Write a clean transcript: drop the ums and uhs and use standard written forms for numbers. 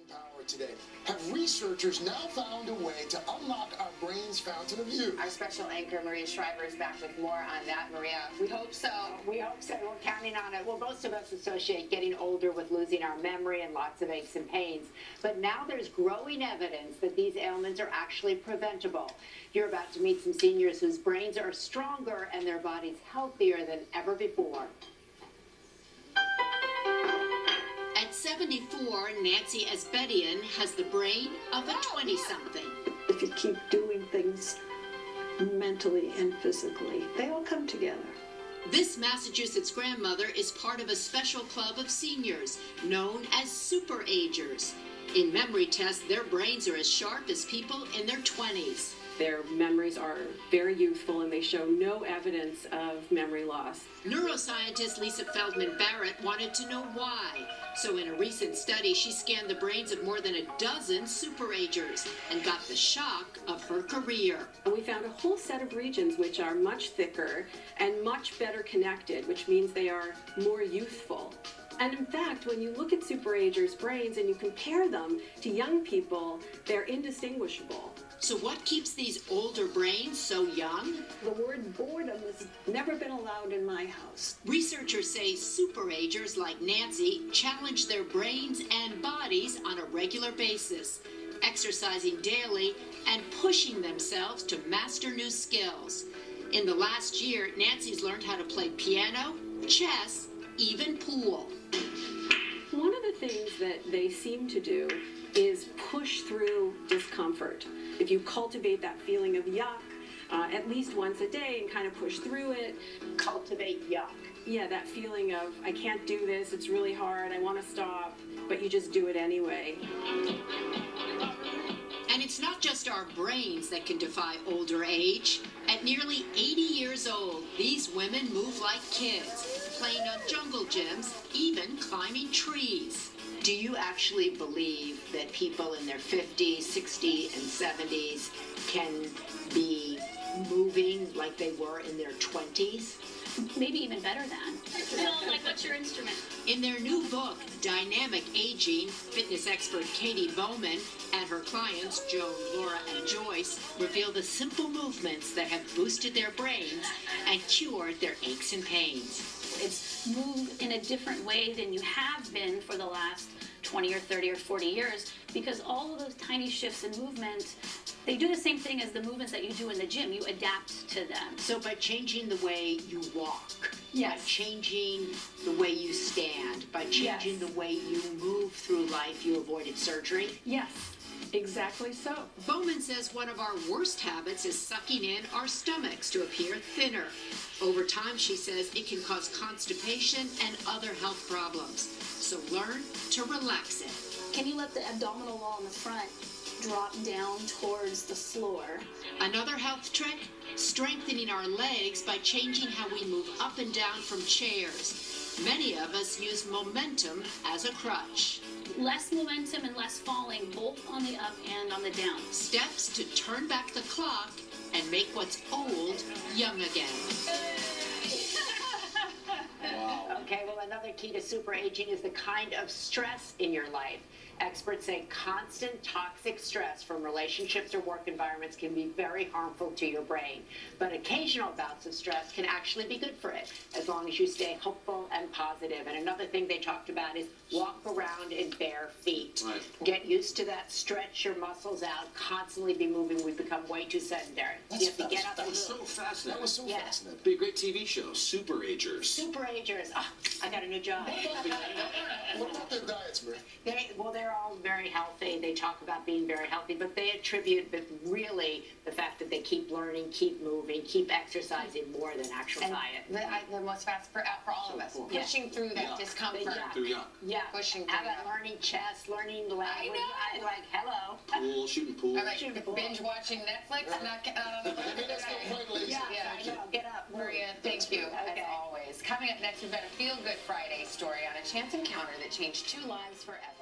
Power today. Have researchers now found a way to unlock our brain's fountain of youth? Our special anchor, Maria Shriver, is back with more on that. Maria, we hope so. We hope so. We're counting on it. Well, most of us associate getting older with losing our memory and lots of aches and pains. But now there's growing evidence that these ailments are actually preventable. You're about to meet some seniors whose brains are stronger and their bodies healthier than ever before. At 74, Nancy Asbedian has the brain of a 20-something. If you keep doing things mentally and physically, they all come together. This Massachusetts grandmother is part of a special club of seniors known as Super-Agers. In memory tests, their brains are as sharp as people in their 20s. Their memories are very youthful and they show no evidence of memory loss. Neuroscientist Lisa Feldman Barrett wanted to know why. So in a recent study, she scanned the brains of more than a dozen Super-Agers and got the shock of her career. We found a whole set of regions which are much thicker and much better connected, which means they are more youthful. And in fact, when you look at Super-Agers' brains and you compare them to young people, they're indistinguishable. So what keeps these older brains so young? The word boredom has never been allowed in my house. Researchers say Super-Agers like Nancy challenge their brains and bodies on a regular basis, exercising daily and pushing themselves to master new skills. In the last year, Nancy's learned how to play piano, chess, even pool. One of the things that they seem to do is push through discomfort. If you cultivate that feeling of yuck at least once a day and kind of push through it. Cultivate yuck. Yeah, that feeling of, I can't do this, it's really hard, I want to stop, but you just do it anyway. And it's not just our brains that can defy older age. At nearly 80 years old, these women move like kids, playing on jungle gyms, even climbing trees. Do you actually believe that people in their 50s, 60s, and 70s can be moving like they were in their 20s? Maybe even better than. Bill, like, what's your instrument? In their new book, Dynamic Aging, fitness expert Katy Bowman and her clients, Joan, Laura, and Joyce, reveal the simple movements that have boosted their brains and cured their aches and pains. It's move in a different way than you have been for the last 20 or 30 or 40 years, because all of those tiny shifts in movement, they do the same thing as the movements that you do in the gym. You adapt to them. So by changing the way you walk, yes, by changing the way you stand, by changing yes, the way you move through life, you avoided surgery? Yes. Exactly so. Bowman says one of our worst habits is sucking in our stomachs to appear thinner. Over time, she says, it can cause constipation and other health problems. So learn to relax it. Can you let the abdominal wall in the front drop down towards the floor? Another health trick? Strengthening our legs by changing how we move up and down from chairs. Many of us use momentum as a crutch. Less momentum and less falling, both on the up and on the down. Steps to turn back the clock and make what's old young again. Wow. Okay, well, another key to super aging is the kind of stress in your life. Experts say constant toxic stress from relationships or work environments can be very harmful to your brain. But occasional bouts of stress can actually be good for it, as long as you stay hopeful and positive. And another thing they talked about is walk around in bare feet. Right. Get used to that, stretch your muscles out, constantly be moving. We become way too sedentary. You have to get up That and was so move. fascinating. That was so Yeah. fascinating. Be a great TV show, Super-Agers. Super-Agers. Oh, I got a new job. What about their diets, Maria? They're all very healthy. They talk about being very healthy, but they attribute really the fact that they keep learning, keep moving, keep exercising more than actual And diet. the most fast for all of us, Yeah. pushing through that discomfort. Yeah. Through yuck. Yeah. Pushing How through about that. learning chess, learning language? I know. Like, hello. Pool, shooting pool. I like binge watching Netflix. Not Maybe that's not quite lazy. Yeah, Yeah. I know. Get up. move. Maria, thank you Okay. as always. Coming up next, we've got a feel-good Friday story on a chance encounter that changed two lives forever.